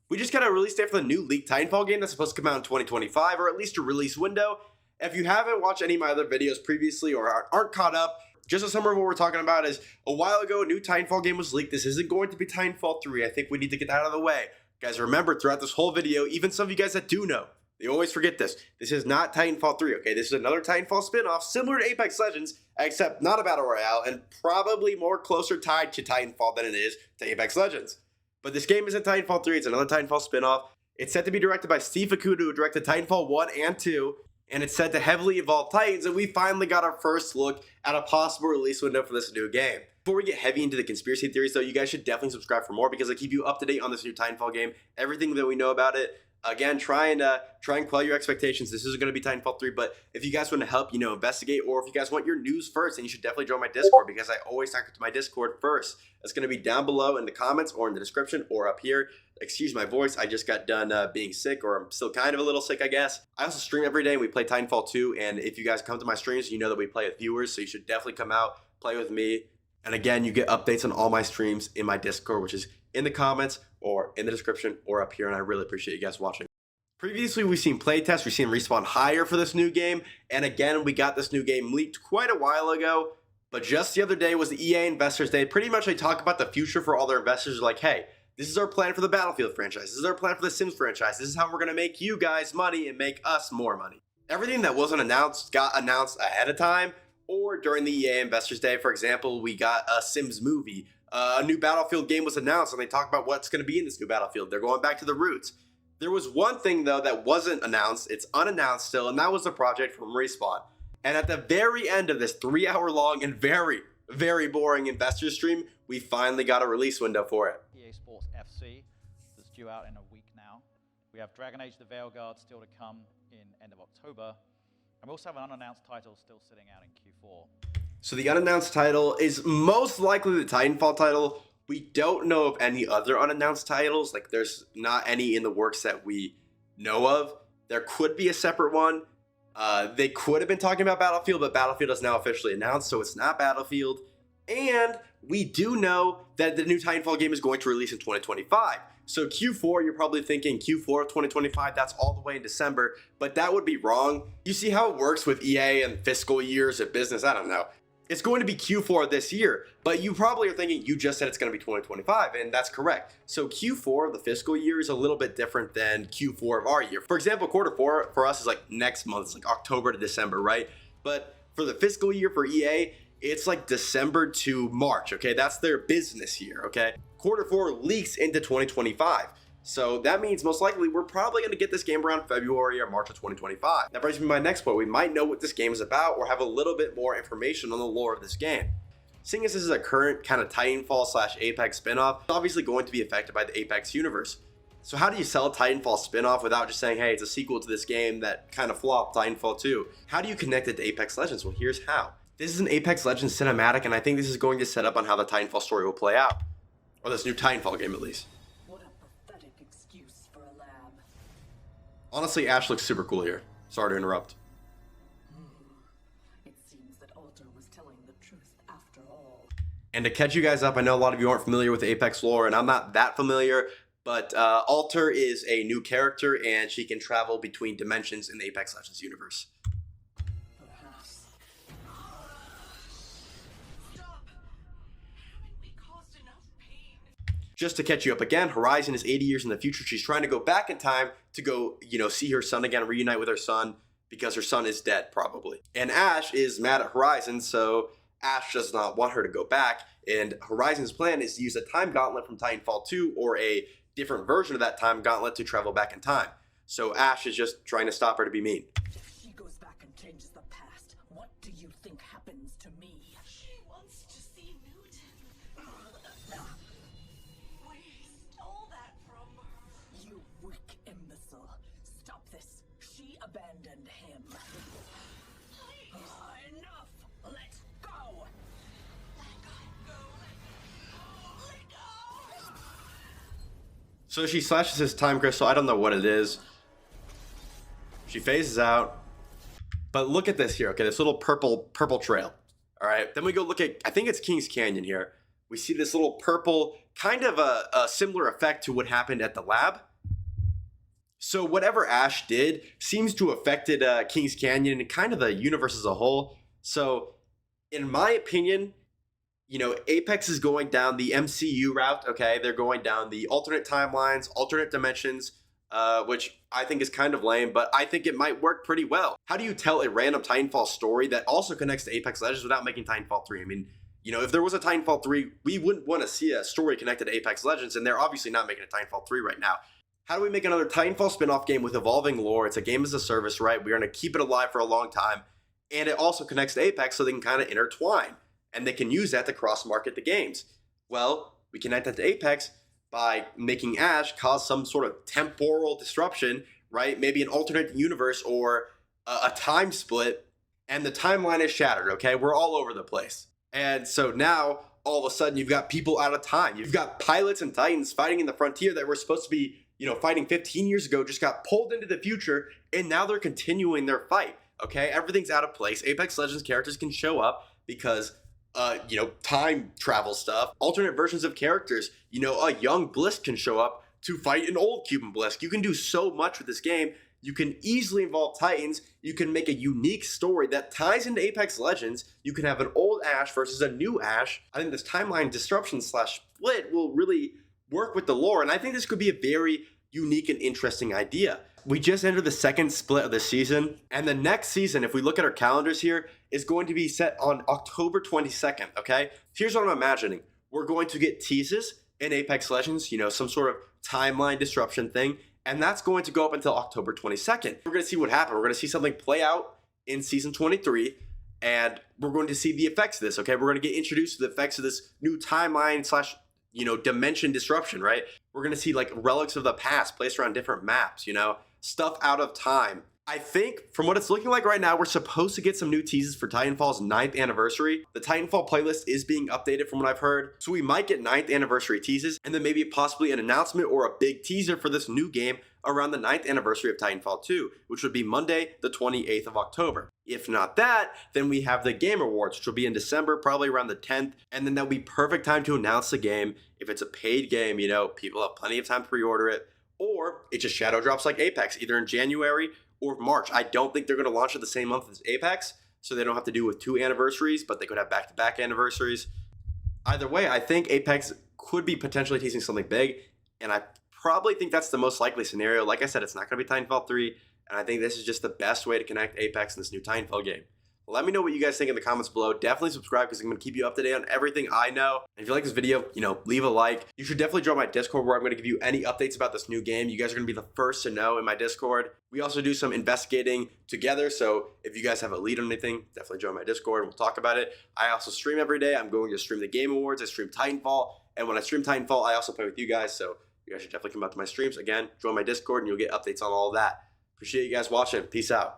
We just got a release date for the new leaked Titanfall game that's supposed to come out in 2025, or at least a release window. If you haven't watched any of my other videos previously or aren't caught up, just a summary of what we're talking about is a while ago, a new Titanfall game was leaked. This isn't going to be Titanfall 3. I think we need to get that out of the way. Guys, remember, throughout this whole video, even some of you guys that do know, they always forget this. This is not Titanfall 3, okay? This is another Titanfall spinoff, similar to Apex Legends, except not a Battle Royale, and probably more closer tied to Titanfall than it is to Apex Legends. But this game isn't Titanfall 3, it's another Titanfall spinoff. It's set to be directed by Steve Fukuda, who directed Titanfall 1 and 2, and it's set to heavily evolve Titans, and we finally got our first look at a possible release window for this new game. Before we get heavy into the conspiracy theories, though, you guys should definitely subscribe for more because I keep you up to date on this new Titanfall game, everything that we know about it. Again, try and quell your expectations. This isn't going to be Titanfall 3, but if you guys want to help, investigate, or if you guys want your news first, then you should definitely join my Discord because I always talk to my Discord first. It's going to be down below in the comments or in the description or up here. Excuse my voice. I just got done being sick, or I'm still kind of a little sick, I guess. I also stream every day and we play Titanfall 2, and if you guys come to my streams, you know that we play with viewers, so you should definitely come out, play with me. And again, you get updates on all my streams in my Discord, which is in the comments or in the description or up here, and I really appreciate you guys watching. Previously, we've seen playtests, we've seen Respawn hire for this new game, and again, we got this new game leaked quite a while ago, but just the other day was the EA Investors Day. Pretty much they talk about the future for all their investors, like, hey, this is our plan for the Battlefield franchise, this is our plan for the Sims franchise, this is how we're going to make you guys money and make us more money. Everything that wasn't announced got announced ahead of time, or during the EA Investors Day. For example, we got a Sims movie, a new Battlefield game was announced, and they talk about what's going to be in this new Battlefield. They're going back to the roots. There was one thing, though, that wasn't announced. It's unannounced still, and that was the project from Respawn. And at the very end of this 3-hour-long and very, very boring investor stream, we finally got a release window for it. EA Sports FC that's due out in a week now. We have Dragon Age the Veilguard still to come in end of October. And we also have an unannounced title still sitting out in Q4. So the unannounced title is most likely the Titanfall title. We don't know of any other unannounced titles. Like, there's not any in the works that we know of. There could be a separate one. They could have been talking about Battlefield, but Battlefield is now officially announced, so it's not Battlefield. And we do know that the new Titanfall game is going to release in 2025. So Q4, you're probably thinking Q4 of 2025, that's all the way in December, but that would be wrong. You see how it works with EA and fiscal years of business? I don't know. It's going to be Q4 this year, but you probably are thinking you just said it's going to be 2025, and that's correct. So Q4 of the fiscal year is a little bit different than Q4 of our year. For example, quarter 4 for us is like next month. It's like October to December, right? But for the fiscal year for EA, it's like December to March, okay? That's their business year, okay? Quarter 4 leaks into 2025. So that means most likely we're probably going to get this game around February or March of 2025. That brings me to my next point. We might know what this game is about or have a little bit more information on the lore of this game. Seeing as this is a current kind of Titanfall / Apex spinoff, it's obviously going to be affected by the Apex universe. So how do you sell a Titanfall spinoff without just saying, hey, it's a sequel to this game that kind of flopped, Titanfall 2? How do you connect it to Apex Legends? Well, here's how. This is an Apex Legends cinematic, and I think this is going to set up on how the Titanfall story will play out. Or this new Titanfall game, at least. Honestly, Ash looks super cool here. Sorry to interrupt. It seems that Alter was telling the truth after all. And to catch you guys up, I know a lot of you aren't familiar with Apex lore, and I'm not that familiar, but Alter is a new character, and she can travel between dimensions in the Apex Legends universe. Perhaps. Just to catch you up again, Horizon is 80 years in the future. She's trying to go back in time to go, see her son again, reunite with her son, because her son is dead, probably. And Ash is mad at Horizon, so Ash does not want her to go back. And Horizon's plan is to use a time gauntlet from Titanfall 2 or a different version of that time gauntlet to travel back in time. So Ash is just trying to stop her to be mean. If she goes back and changes the past, what do you think happens to me? She wants to see Newton. We stole that from her. You weak imbecile. Stop this. She abandoned him. Please. Enough. Let's go. Let go. Let go. So she slashes his time crystal. I don't know what it is. She phases out. But look at this here, okay? This little purple trail. All right. Then we go look at, I think it's Kings Canyon here. We see this little purple, kind of a similar effect to what happened at the lab. So whatever Ash did seems to have affected King's Canyon and kind of the universe as a whole. So in my opinion, you know, Apex is going down the MCU route, okay? They're going down the alternate timelines, alternate dimensions, which I think is kind of lame, but I think it might work pretty well. How do you tell a random Titanfall story that also connects to Apex Legends without making Titanfall 3? I mean, you know, if there was a Titanfall 3, we wouldn't want to see a story connected to Apex Legends, and they're obviously not making a Titanfall 3 right now. How do we make another Titanfall spin-off game with evolving lore? It's a game as a service, right? We're going to keep it alive for a long time, and it also connects to Apex so they can kind of intertwine, and they can use that to cross-market the games. Well, we connect that to Apex by making Ash cause some sort of temporal disruption, right? Maybe an alternate universe or a time split, and the timeline is shattered, okay? We're all over the place. And so now, all of a sudden, you've got people out of time. You've got pilots and titans fighting in the frontier that were supposed to be, you know, fighting 15 years ago, just got pulled into the future, and now they're continuing their fight, okay? Everything's out of place. Apex Legends characters can show up because you know, time travel stuff, alternate versions of characters. You know, a young Blisk can show up to fight an old Cuban Blisk. You can do so much with this game. You can easily involve Titans. You can make a unique story that ties into Apex Legends. You can have an old Ash versus a new Ash. I think this timeline disruption / split will really work with the lore, and I think this could be a very unique and interesting idea. We just entered the second split of the season, and the next season, if we look at our calendars here, is going to be set on October 22nd, okay? Here's what I'm imagining. We're going to get teases in Apex Legends, you know, some sort of timeline disruption thing, and that's going to go up until October 22nd. We're going to see what happens. We're going to see something play out in Season 23, and we're going to see the effects of this, okay? We're going to get introduced to the effects of this new timeline / you know, dimension disruption, right? We're going to see like relics of the past placed around different maps, you know, stuff out of time. I think from what it's looking like right now, we're supposed to get some new teases for Titanfall's 9th anniversary. The Titanfall playlist is being updated from what I've heard. So we might get 9th anniversary teases and then maybe possibly an announcement or a big teaser for this new game around the 9th anniversary of Titanfall 2, which would be Monday, the 28th of October. If not that, then we have the Game Awards, which will be in December, probably around the 10th, and then that'll be perfect time to announce the game. If it's a paid game, you know, people have plenty of time to pre-order it, or it just shadow drops like Apex, either in January or March. I don't think they're going to launch it the same month as Apex, so they don't have to do with 2 anniversaries, but they could have back-to-back anniversaries. Either way, I think Apex could be potentially teasing something big, and I probably think that's the most likely scenario. Like I said, it's not going to be Titanfall 3, and I think this is just the best way to connect Apex in this new Titanfall game. Let me know what you guys think in the comments below. Definitely subscribe because I'm going to keep you up to date on everything I know. And if you like this video, you know, leave a like. You should definitely join my Discord where I'm going to give you any updates about this new game. You guys are going to be the first to know in my Discord. We also do some investigating together. So if you guys have a lead on anything, definitely join my Discord and we'll talk about it. I also stream every day. I'm going to stream the Game Awards. I stream Titanfall. And when I stream Titanfall, I also play with you guys. So you guys should definitely come out to my streams. Again, join my Discord and you'll get updates on all of that. Appreciate you guys watching. Peace out.